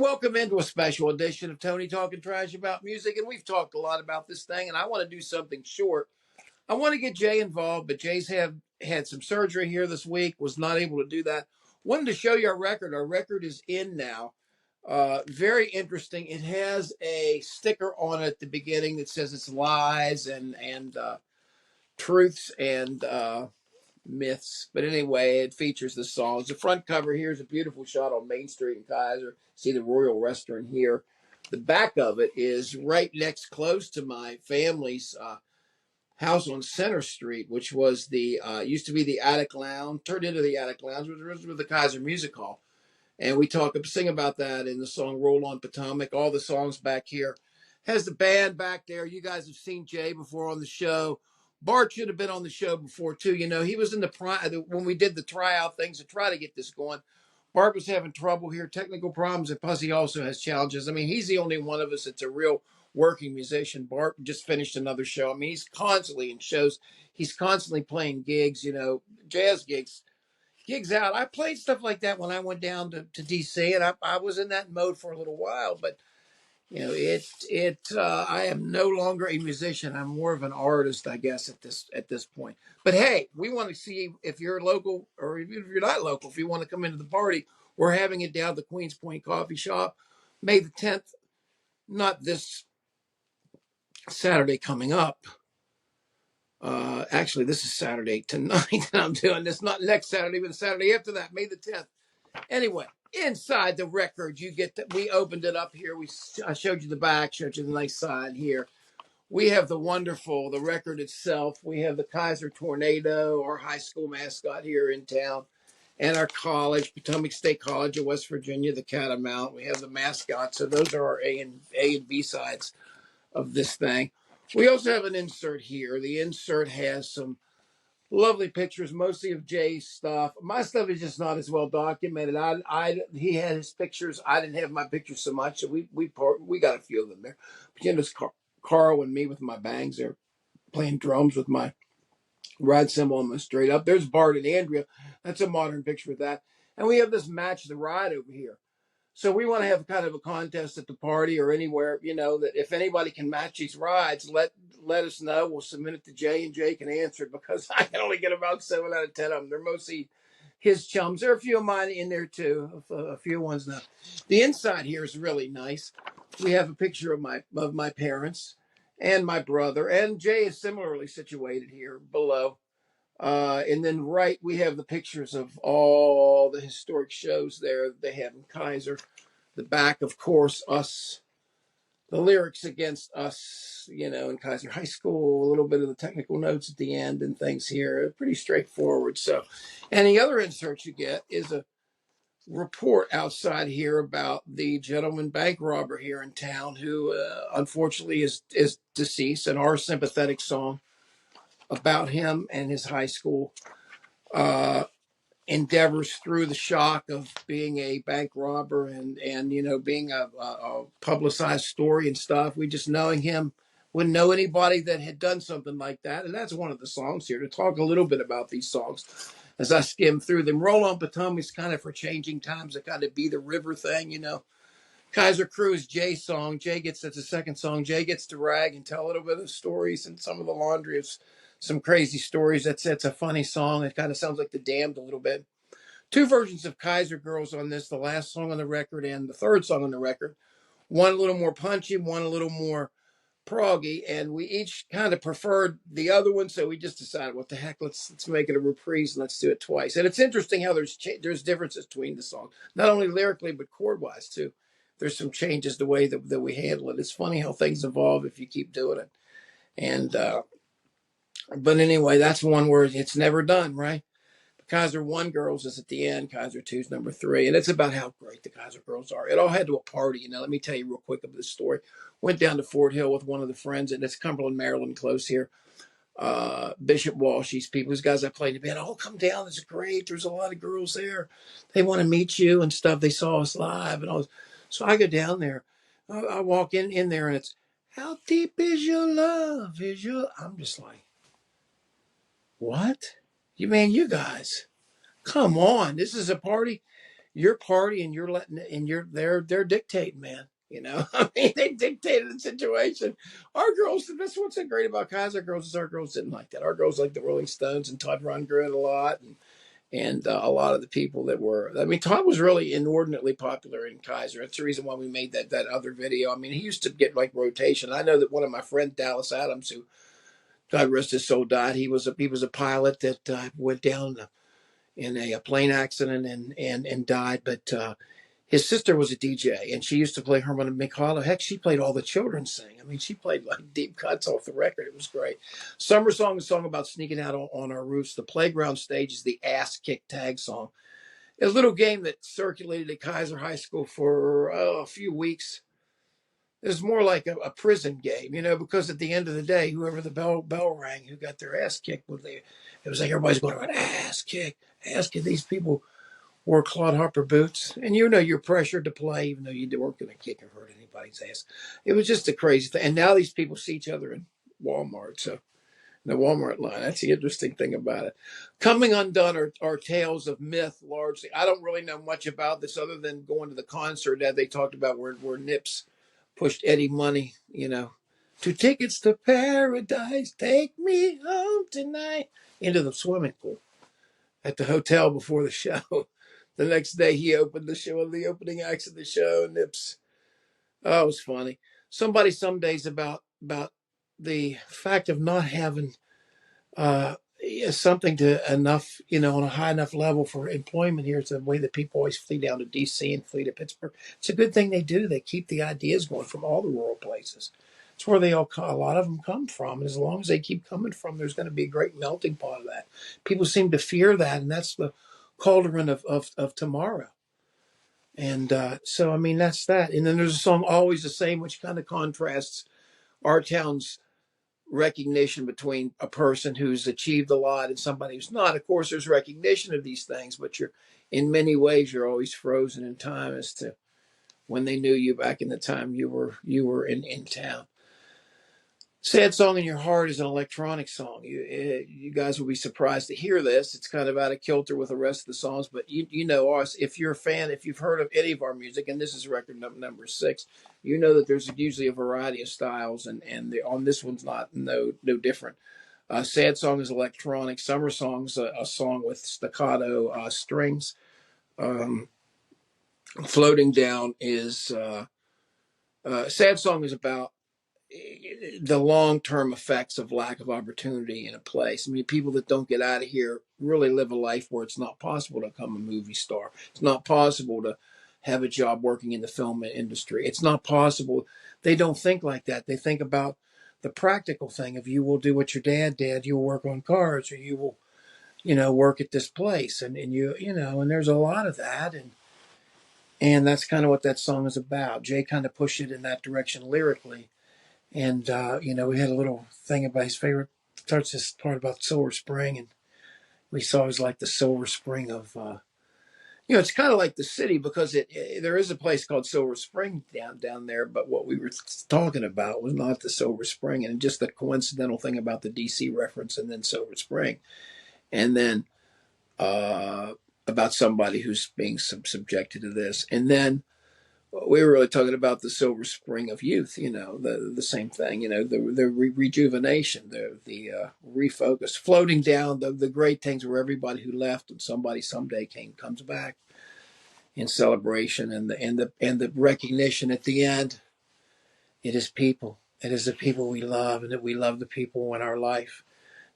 welcome into a special edition of Tony Talking Trash about music. And we've talked a lot about this thing, and I want to do something short. I want to get Jay involved, but Jay's had some surgery here this week, was not able to do that. Wanted to show you our record. Our record is in now. Very interesting. It has a sticker on it at the beginning that says it's lies and truths and myths. But anyway, it features the songs. The front cover here is a beautiful shot on Main Street in Kaiser. See the Royal Restaurant here. The back of it is right next, close to my family's house on Center Street, which was the used to be the Attic Lounge, turned into the Attic Lounge, which was the Kaiser Music Hall. And we sing about that in the song "Roll On Potomac." All the songs back here has the band back there. You guys have seen Jay before on the show. Bart should have been on the show before too. You know, he was in when we did the tryout things to try to get this going. Bart was having trouble here, technical problems, and plus he also has challenges. I mean, he's the only one of us that's a real working musician. Bart just finished another show. I mean, he's constantly in shows. He's constantly playing gigs, jazz gigs out. I played stuff like that when I went down to DC, and I was in that mode for a little while. But I am no longer a musician. I'm more of an artist, I guess, at this point. But hey, we want to see if you're local, or even if you're not local, if you want to come into the party. We're having it down at the Queens Point Coffee Shop, May the 10th. Not this Saturday coming up. Actually, this is Saturday tonight, and I'm doing this not next Saturday, but the Saturday after that, May the 10th. Anyway, inside the record, we opened it up here. I showed you the back, showed you the nice side here. We have the record itself. We have the Kaiser Tornado, our high school mascot here in town, and our college, Potomac State College of West Virginia, the Catamount. We have the mascot. So those are our A and B sides of this thing. We also have an insert here. The insert has some lovely pictures, mostly of Jay's stuff. My stuff is just not as well documented. He had his pictures. I didn't have my pictures so much, so we got a few of them there. But it's Carl and me with my bangs there, playing drums with my ride cymbal on my straight up. There's Bart and Andrea. That's a modern picture of that. And we have this match the ride over here. So we want to have kind of a contest at the party or anywhere, that if anybody can match these rides, let us know. We'll submit it to Jay, and Jay can answer it, because I can only get about 7 out of 10 of them. They're mostly his chums. There are a few of mine in there too, a few ones now. The inside here is really nice. We have a picture of my parents and my brother, and Jay is similarly situated here below. And then we have the pictures of all the historic shows there they have in Kaiser. The back, of course, us, the lyrics against us, in Kaiser High School, a little bit of the technical notes at the end and things here. Pretty straightforward. So, and the other insert you get is a report outside here about the gentleman bank robber here in town who unfortunately is deceased, and our sympathetic song about him and his high school endeavors through the shock of being a bank robber and being a publicized story and stuff. We just knowing him, wouldn't know anybody that had done something like that. And that's one of the songs here, to talk a little bit about these songs as I skim through them. Roll On Potomac is kind of for changing times. It kind of be the river thing, Kaiser Crew is Jay's song. That's the second song. Jay gets to rag and tell a little bit of stories and some of the laundry of some crazy stories. It's a funny song. It kind of sounds like The Damned a little bit. 2 versions of Kaiser Girls on this, the last song on the record and the third song on the record. One a little more punchy, one a little more proggy, and we each kind of preferred the other one, so we just decided, what the heck, let's make it a reprise and let's do it twice. And it's interesting how there's differences between the songs, not only lyrically but chord-wise too. There's some changes the way that we handle it. It's funny how things evolve if you keep doing it. And but anyway, that's one where it's never done, right? Kaiser 1 Girls is at the end. Kaiser 2 is number 3. And it's about how great the Kaiser Girls are. It all had to a party. Let me tell you real quick of this story. Went down to Fort Hill with one of the friends, and it's Cumberland, Maryland, close here. Bishop Walsh, these people, these guys I played in the band, all come down. It's great. There's a lot of girls there. They want to meet you and stuff. They saw us live. So I go down there. I walk in there, and it's, how deep is your love? I'm just like, what? You guys, come on. This is a party. You're partying, you're letting, and they're dictating, man. I mean, they dictated the situation. Our girls, that's what's so great about Kaiser girls is our girls didn't like that. Our girls like the Rolling Stones and Todd Rundgren a lot, and a lot of the people that were. I mean, Todd was really inordinately popular in Kaiser. That's the reason why we made that other video. I mean, he used to get like rotation. I know that one of my friends, Dallas Adams, who God rest his soul, died. He was a pilot that went down in a plane accident and died. But his sister was a DJ, and she used to play Herman McHollow. Heck, she played all the children sing. I mean, she played like deep cuts off the record. It was great. Summer Song, a song about sneaking out on our roofs. The Playground Stage is the ass kick tag song. A little game that circulated at Kaiser High School for a few weeks. It was more like a prison game, because at the end of the day, whoever the bell rang, who got their ass kicked, it was like everybody's going around, ass kick, ass kick. These people wore Claude Harper boots, and you're pressured to play, even though you weren't going to kick or hurt anybody's ass. It was just a crazy thing. And now these people see each other in Walmart, so the Walmart line. That's the interesting thing about it. Coming undone are tales of myth largely. I don't really know much about this other than going to the concert that they talked about where Nips pushed Eddie Money, 2 tickets to paradise, take me home tonight, into the swimming pool at the hotel before the show. The next day he opened the show, the opening acts of the show, Nips. Oh, it was funny. Somebody some days about the fact of not having something to enough, on a high enough level for employment here. It's the way that people always flee down to DC and flee to Pittsburgh. It's a good thing they do. They keep the ideas going from all the rural places. It's where a lot of them come from. And as long as they keep coming from, there's going to be a great melting pot of that. People seem to fear that, and that's the cauldron of tomorrow. And so, I mean, that's that. And then there's a song, Always the Same, which kind of contrasts our town's recognition between a person who's achieved a lot and somebody who's not. Of course, there's recognition of these things, but in many ways, you're always frozen in time as to when they knew you back in the time you were in town. Sad Song in Your Heart is an electronic song. You guys will be surprised to hear this. It's kind of out of kilter with the rest of the songs, but you know us. If you're a fan, if you've heard of any of our music, and this is record number 6, you know that there's usually a variety of styles, and on this one's no different. Sad Song is electronic. Summer Song's a song with staccato strings. Floating Down is Sad Song is about the long-term effects of lack of opportunity in a place. I mean, people that don't get out of here really live a life where it's not possible to become a movie star. It's not possible to have a job working in the film industry. It's not possible. They don't think like that. They think about the practical thing of, you will do what your dad did. You will work on cars, or you will, work at this place. And and there's a lot of that. And that's kind of what that song is about. Jay kind of pushed it in that direction lyrically. And, we had a little thing about his favorite, starts this part about Silver Spring. And we saw it was like the Silver Spring of, it's kind of like the city, because there is a place called Silver Spring down there. But what we were talking about was not the Silver Spring, and just the coincidental thing about the DC reference and then Silver Spring. And then about somebody who's being subjected to this. And then we were really talking about the Silver Spring of youth, the same thing, the rejuvenation, the refocus, floating down the great things where everybody who left and somebody someday comes back in celebration, and the recognition at the end. It is people. It is the people we love, and that we love the people in our life.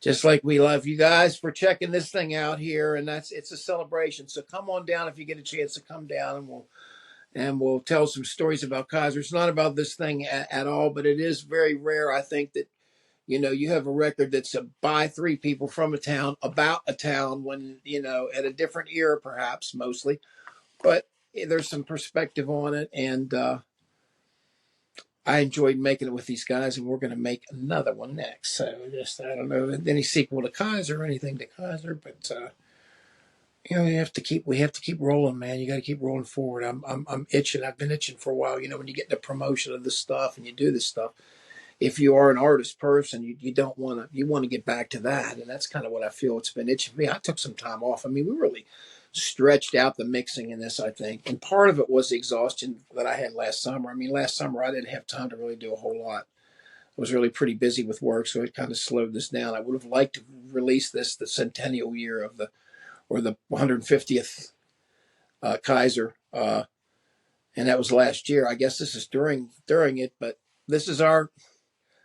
Just like we love you guys for checking this thing out here, and it's a celebration. So come on down if you get a chance to come down, and we'll tell some stories about Kaiser. It's not about this thing at all, but it is very rare, I think, that, you have a record that's by 3 people from a town, about a town, when, at a different era, perhaps, mostly. But there's some perspective on it, and I enjoyed making it with these guys, and we're going to make another one next. So I don't know any sequel to Kaiser or anything to Kaiser, but we have to keep rolling, man. You got to keep rolling forward. I'm itching. I've been itching for a while. When you get the promotion of this stuff and you do this stuff, if you are an artist person, you don't want to. You want to get back to that, and that's kind of what I feel. It's been itching for me. I took some time off. I mean, we really stretched out the mixing in this, I think. And part of it was the exhaustion that I had last summer. I mean, last summer I didn't have time to really do a whole lot. I was really pretty busy with work, so it kind of slowed this down. I would have liked to release this the centennial year of the 150th Kaiser, and that was last year. I guess this is during it, but this is our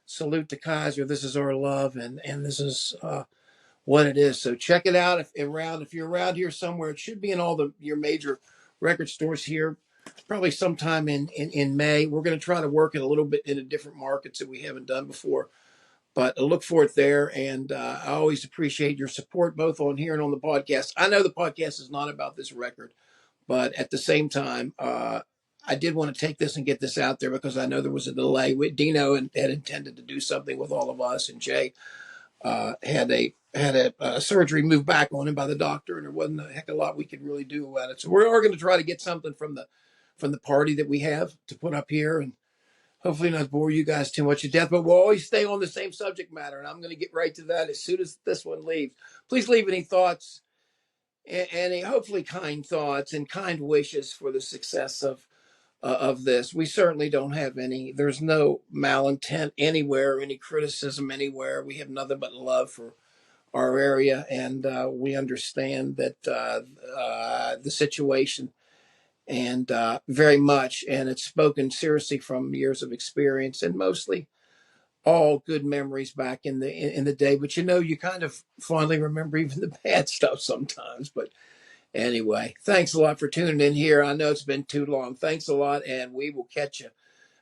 salute to Kaiser. This is our love, and this is what it is. So check it out if you're around here somewhere. It should be in all your major record stores here, probably sometime in May. We're going to try to work it a little bit into different markets that we haven't done before, but I look for it there. And I always appreciate your support, both on here and on the podcast. I know the podcast is not about this record, but at the same time, I did want to take this and get this out there because I know there was a delay. Dino had intended to do something with all of us, and Jay had a surgery moved back on him by the doctor, and there wasn't a heck of a lot we could really do about it. So we are going to try to get something from the party that we have to put up here, and hopefully not bore you guys too much to death. But we'll always stay on the same subject matter, and I'm going to get right to that as soon as this one leaves. Please leave any thoughts and any hopefully kind thoughts and kind wishes for the success of this. We certainly don't have any. There's no malintent anywhere, any criticism anywhere. We have nothing but love for our area, and we understand that the situation and very much, and it's spoken seriously from years of experience and mostly all good memories back in the day. But you kind of fondly remember even the bad stuff sometimes. But anyway, thanks a lot for tuning in here. I know it's been too long. Thanks a lot, and we will catch you.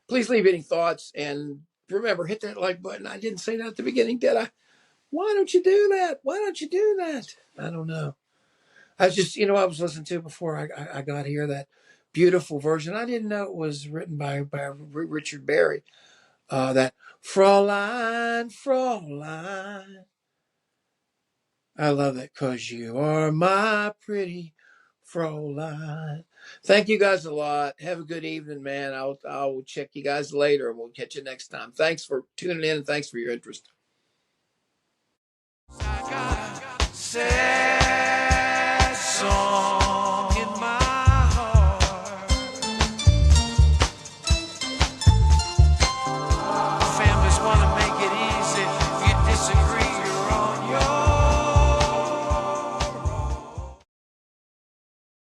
Please leave any thoughts, and remember, hit that like button. I didn't say that at the beginning, did I? Why don't you do that? Why don't you do that? I don't know. I was just, I was listening to before I got here, that beautiful version. I didn't know it was written by Richard Berry. That Fraulein, Fraulein. I love that, 'cause you are my pretty Fraulein. Thank you guys a lot. Have a good evening, man. I'll check you guys later, and we'll catch you next time. Thanks for tuning in, and thanks for your interest. I gotta say